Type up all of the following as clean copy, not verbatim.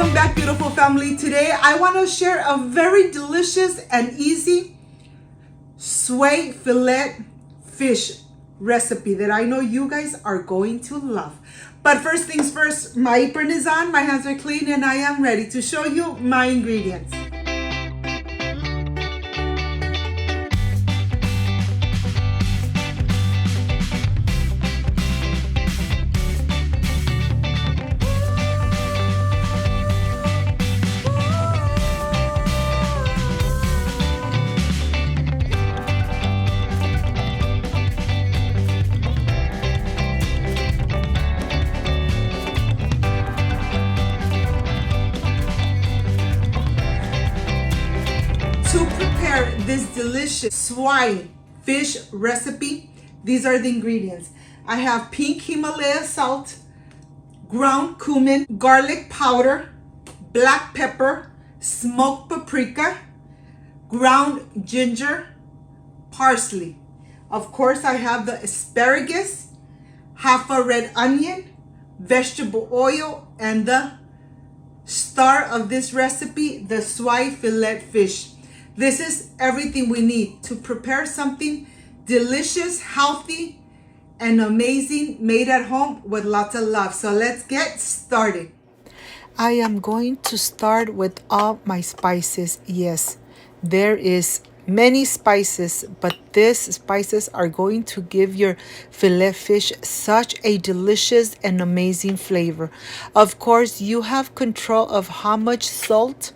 Welcome back, beautiful family. Today I want to share a very delicious and easy swai fillet fish recipe that I know you guys are going to love. But first things first, my apron is on, my hands are clean, and I am ready to show you my ingredients. To prepare this delicious swai fish recipe, these are the ingredients. I have pink Himalaya salt, ground cumin, garlic powder, black pepper, smoked paprika, ground ginger, parsley. Of course, I have the asparagus, half a red onion, vegetable oil, and the star of this recipe, the swai fillet fish. This is everything we need to prepare something delicious, healthy, and amazing, made at home with lots of love. So let's get started. I am going to start with all my spices. Yes, there is many spices, but these spices are going to give your fillet fish such a delicious and amazing flavor. Of course, you have control of how much salt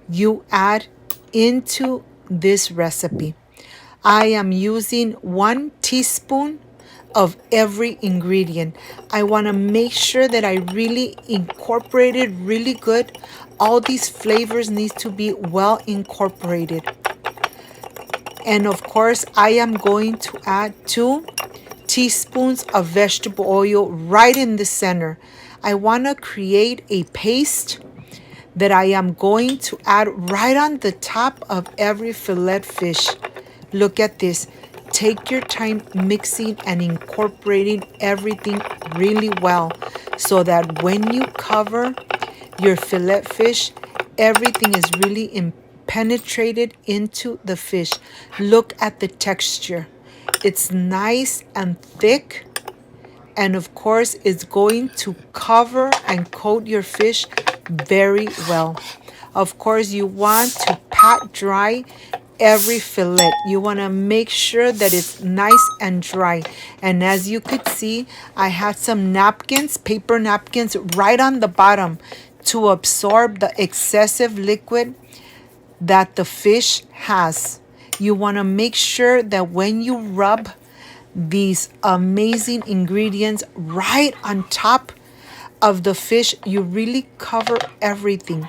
you add into this recipe. I am using 1 teaspoon of every ingredient. I want to make sure that I really incorporate it really good. All these flavors need to be well incorporated. And of course, I am going to add 2 teaspoons of vegetable oil right in the center. I want to create a paste that I am going to add right on the top of every fillet fish. Look at this. Take your time mixing and incorporating everything really well so that when you cover your fillet fish, everything is really penetrated into the fish. Look at the texture. It's nice and thick, and of course it's going to cover and coat your fish very well. Of course, you want to pat dry every fillet. You want to make sure that it's nice and dry. And as you could see, I had some napkins, paper napkins, right on the bottom to absorb the excessive liquid that the fish has. You want to make sure that when you rub these amazing ingredients right on top of the fish, you really cover everything.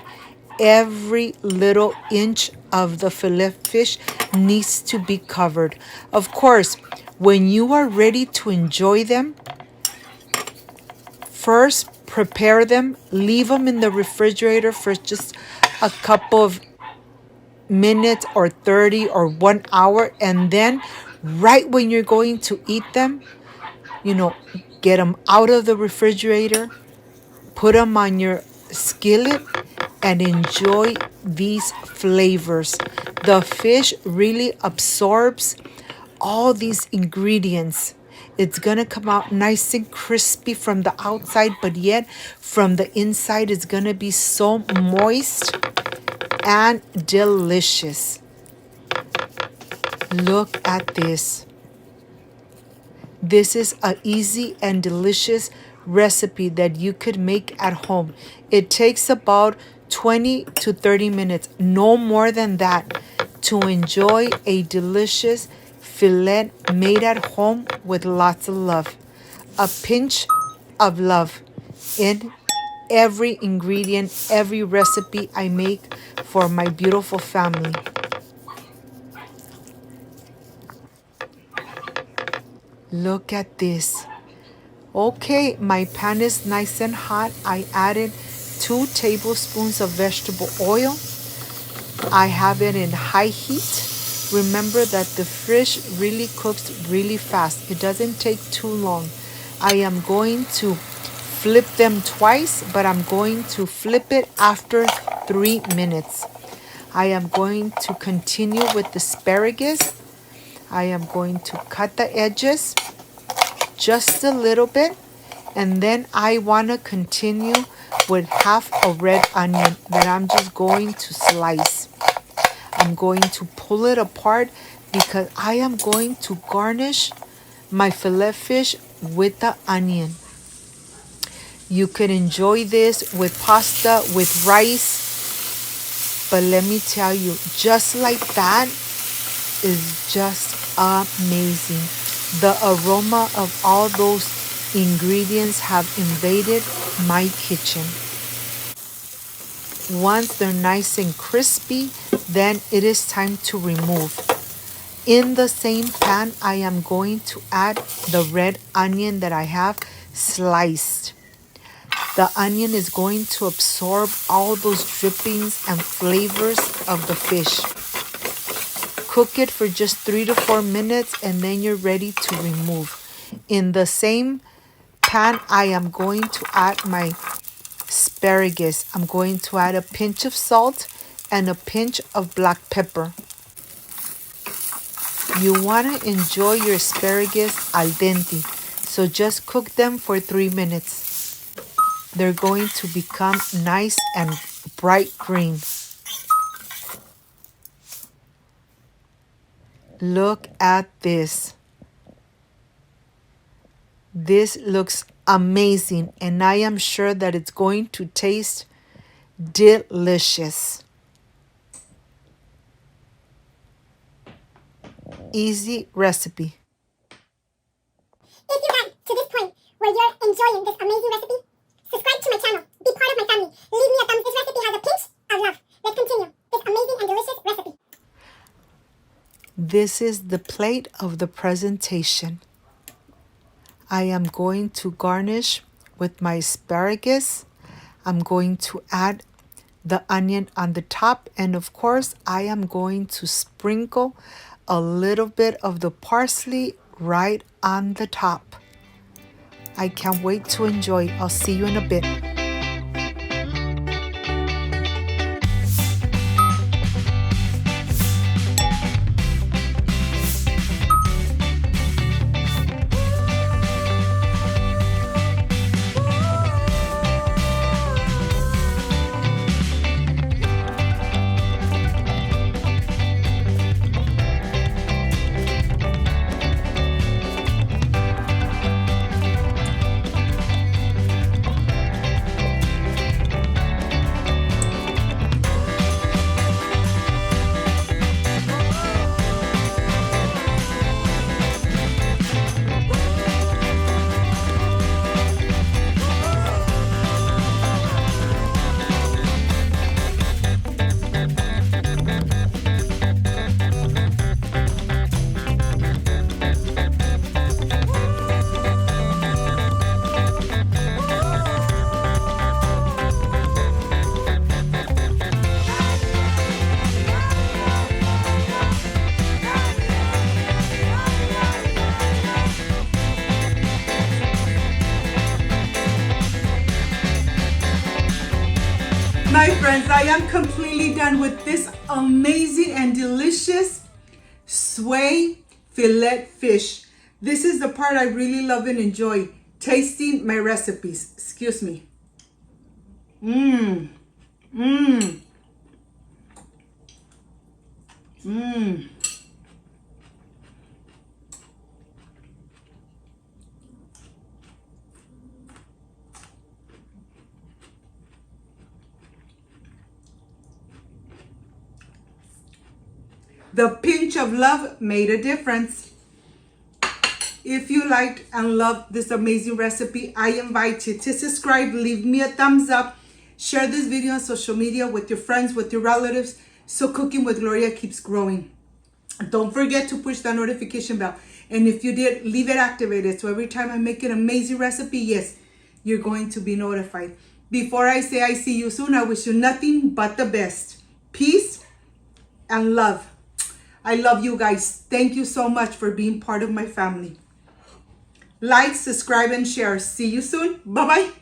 Every little inch of the fillet fish needs to be covered. Of course, when you are ready to enjoy them, first prepare them, leave them in the refrigerator for just a couple of minutes or 30 or 1 hour, and then right when you're going to eat them, get them out of the refrigerator, put them on your skillet, and enjoy these flavors. The fish really absorbs all these ingredients. It's gonna come out nice and crispy from the outside, but yet from the inside it's gonna be so moist and delicious. Look at this. This is an easy and delicious recipe that you could make at home. It takes about 20 to 30 minutes, no more than that, to enjoy a delicious fillet made at home with lots of love. A pinch of love in every ingredient, every recipe I make for my beautiful family. Look at this. Okay, my pan is nice and hot. I added 2 tablespoons of vegetable oil. I have it in high heat. Remember that the fish really cooks really fast. It doesn't take too long. I am going to flip them twice, but I'm going to flip it after 3 minutes. I am going to continue with the asparagus. I am going to cut the edges just a little bit, and then I want to continue with half a red onion that I'm just going to slice. I'm going to pull it apart because I am going to garnish my fillet fish with the onion. You could enjoy this with pasta, with rice, but let me tell you, just like that is just amazing. The aroma of all those ingredients have invaded my kitchen. Once they're nice and crispy, then it is time to remove. In the same pan, I am going to add the red onion that I have sliced. The onion is going to absorb all those drippings and flavors of the fish. Cook it for just 3 to 4 minutes, and then you're ready to remove. In the same pan, I am going to add my asparagus. I'm going to add a pinch of salt and a pinch of black pepper. You want to enjoy your asparagus al dente, so just cook them for 3 minutes. They're going to become nice and bright green. Look at this. This looks amazing, and I am sure that it's going to taste delicious. Easy recipe. If you got to this point where you're enjoying this amazing recipe, subscribe to my channel. Be part of my family. Leave me a thumbs. This recipe has a pinch of love. Let's continue this amazing and delicious recipe. This is the plate of the presentation. I am going to garnish with my asparagus. I'm going to add the onion on the top, and of course I am going to sprinkle a little bit of the parsley right on the top. I can't wait to enjoy. I'll see you in a bit. My friends, I am completely done with this amazing and delicious Swai fillet fish. This is the part I really love and enjoy, tasting my recipes. Excuse me. The pinch of love made a difference. If you liked and loved this amazing recipe, I invite you to subscribe, leave me a thumbs up, share this video on social media with your friends, with your relatives, so Cooking with Gloria keeps growing. Don't forget to push that notification bell. And if you did, leave it activated, so every time I make an amazing recipe, yes, you're going to be notified. Before I say I see you soon, I wish you nothing but the best. Peace and love. I love you guys. Thank you so much for being part of my family. Like, subscribe, and share. See you soon. Bye-bye.